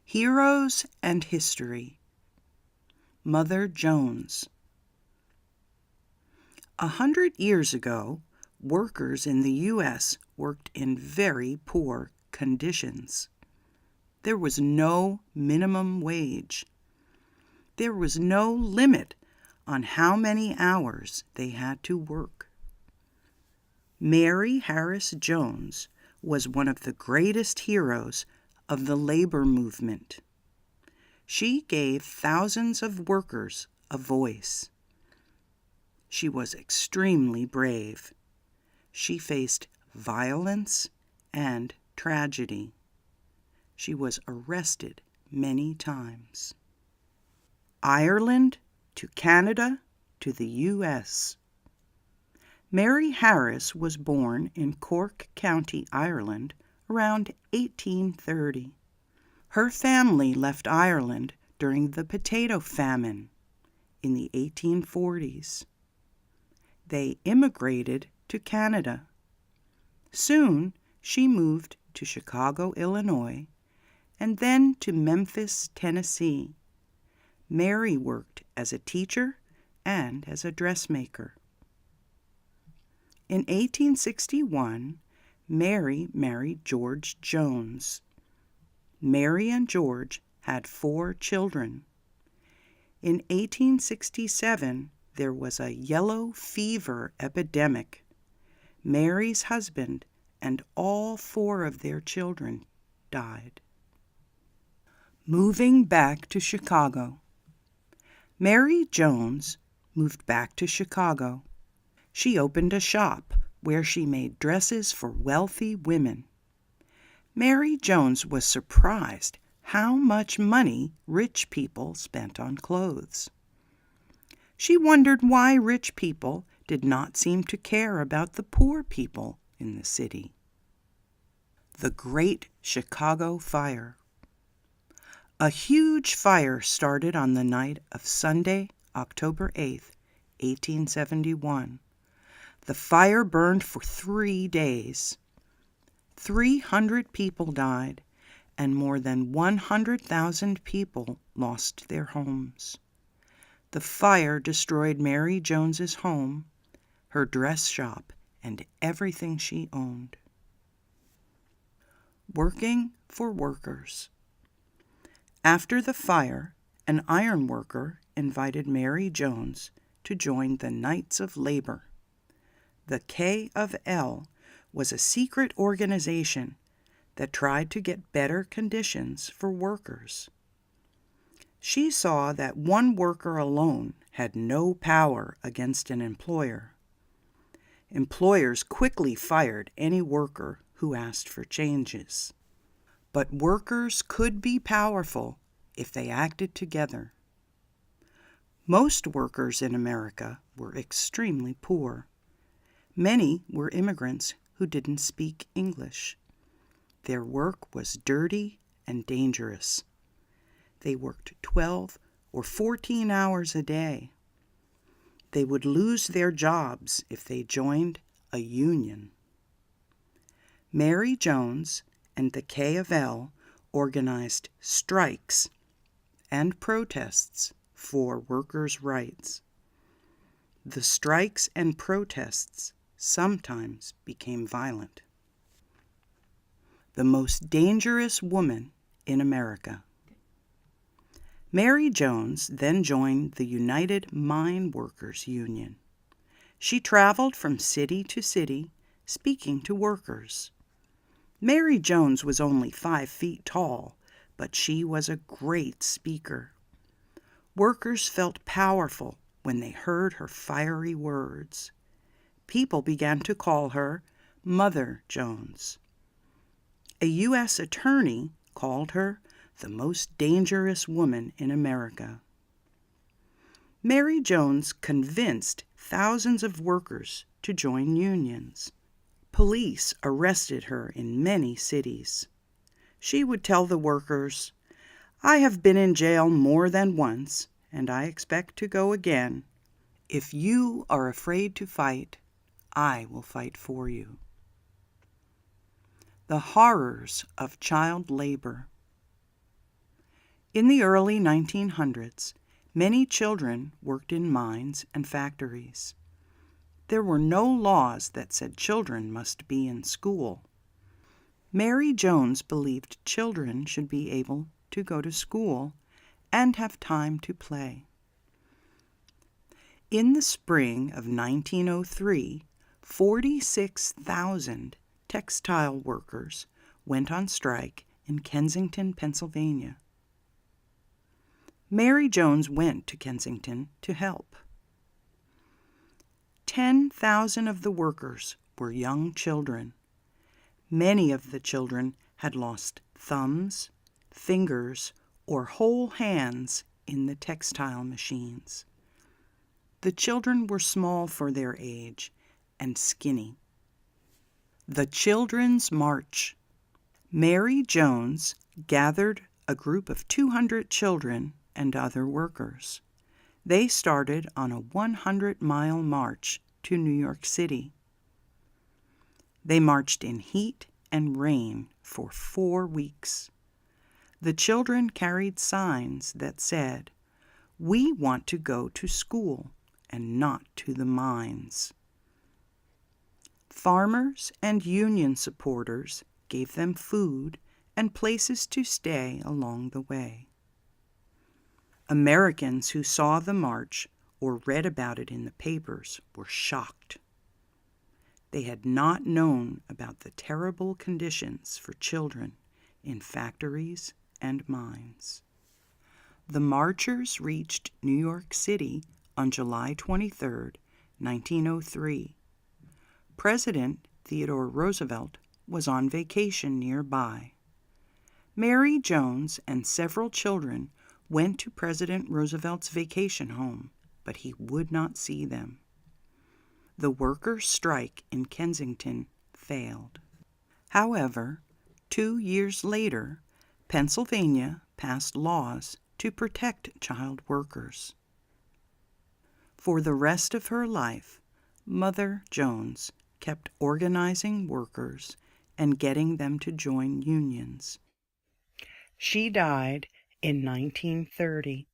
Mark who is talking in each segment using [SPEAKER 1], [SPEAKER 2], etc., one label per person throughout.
[SPEAKER 1] Heroes and History. Mother Jones. 100 years ago, workers in the U.S. worked in very poor conditions. There was no minimum wage. There was no limit on how many hours they had to work. Mary Harris Jones was one of the greatest heroes of the labor movement. She gave thousands of workers a voice. She was extremely brave. She faced violence and tragedy. She was arrested many times. Ireland to Canada to the U.S. Mary Harris was born in Cork County, Ireland, around 1830. Her family left Ireland during the potato famine in the 1840s. They immigrated to Canada. Soon she moved to Chicago, Illinois, and then to Memphis, Tennessee. Mary worked as a teacher and as a dressmaker. In 1861, Mary married George Jones. Mary and George had 4 children. In 1867, there was a yellow fever epidemic. Mary's husband and all 4 of their children died. Moving back to Chicago. Mary Jones moved back to Chicago. She opened a shop where she made dresses for wealthy women. Mary Jones was surprised how much money rich people spent on clothes. She wondered why rich people did not seem to care about the poor people in the city. The Great Chicago Fire. A huge fire started on the night of Sunday, October 8, 1871. The fire burned for 3 days. 300 people died, and more than 100,000 people lost their homes. The fire destroyed Mary Jones's home, her dress shop, and everything she owned. Working for workers. After the fire, an iron worker invited Mary Jones to join the Knights of Labor. The K of L was a secret organization that tried to get better conditions for workers. She saw that one worker alone had no power against an employer. Employers quickly fired any worker who asked for changes. But workers could be powerful if they acted together. Most workers in America were extremely poor. Many were immigrants who didn't speak English. Their work was dirty and dangerous. They worked 12 or 14 hours a day. They would lose their jobs if they joined a union. Mary Jones and the K of L organized strikes and protests for workers' rights. The strikes and protests sometimes became violent. The most dangerous woman in America. Mary Jones then joined the United Mine Workers Union. She traveled from city to city, speaking to workers. Mary Jones was only 5 feet tall, but she was a great speaker. Workers felt powerful when they heard her fiery words. People began to call her Mother Jones. A U.S. attorney called her the most dangerous woman in America. Mary Jones convinced thousands of workers to join unions. Police arrested her in many cities. She would tell the workers, "I have been in jail more than once, and I expect to go again. If you are afraid to fight, I will fight for you." The horrors of child labor. In the early 1900s, many children worked in mines and factories. There were no laws that said children must be in school. Mary Jones believed children should be able to go to school and have time to play. In the spring of 1903, 46,000 textile workers went on strike in Kensington, Pennsylvania. Mary Jones went to Kensington to help. 10,000 of the workers were young children. Many of the children had lost thumbs, fingers, or whole hands in the textile machines. The children were small for their age and skinny. The Children's March. Mary Jones gathered a group of 200 children and other workers. They started on a 100-mile march to New York City. They marched in heat and rain for 4 weeks. The children carried signs that said, "We want to go to school and not to the mines." Farmers and union supporters gave them food and places to stay along the way. Americans who saw the march or read about it in the papers were shocked. They had not known about the terrible conditions for children in factories and mines. The marchers reached New York City on July 23, 1903. President Theodore Roosevelt was on vacation nearby. Mary Jones and several children went to President Roosevelt's vacation home, but he would not see them. The workers' strike in Kensington failed. However, 2 years later, Pennsylvania passed laws to protect child workers. For the rest of her life, Mother Jones kept organizing workers and getting them to join unions. She died in 1930.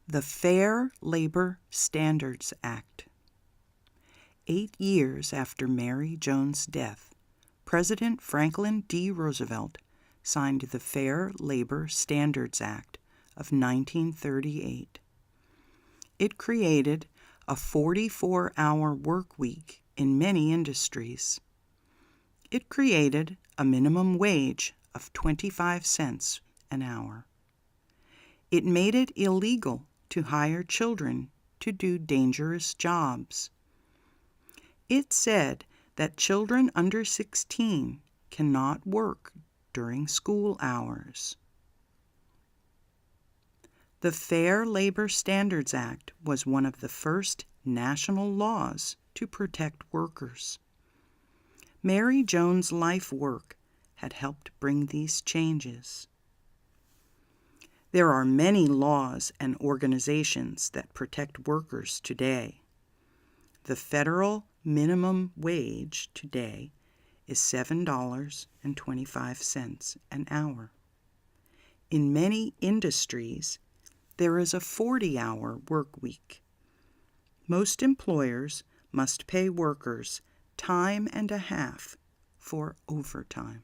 [SPEAKER 1] The Fair Labor Standards Act. 8 years after Mary Jones' death, President Franklin D. Roosevelt signed the Fair Labor Standards Act of 1938. It created a 44-hour work week in many industries. It created a minimum wage of 25 cents an hour. It made it illegal to hire children to do dangerous jobs. It said that children under 16 cannot work during school hours. The Fair Labor Standards Act was one of the first national laws to protect workers. Mary Jones' life work had helped bring these changes. There are many laws and organizations that protect workers today. The federal minimum wage today is $7.25 an hour. In many industries, there is a 40-hour work week. Most employers must pay workers time and a half for overtime.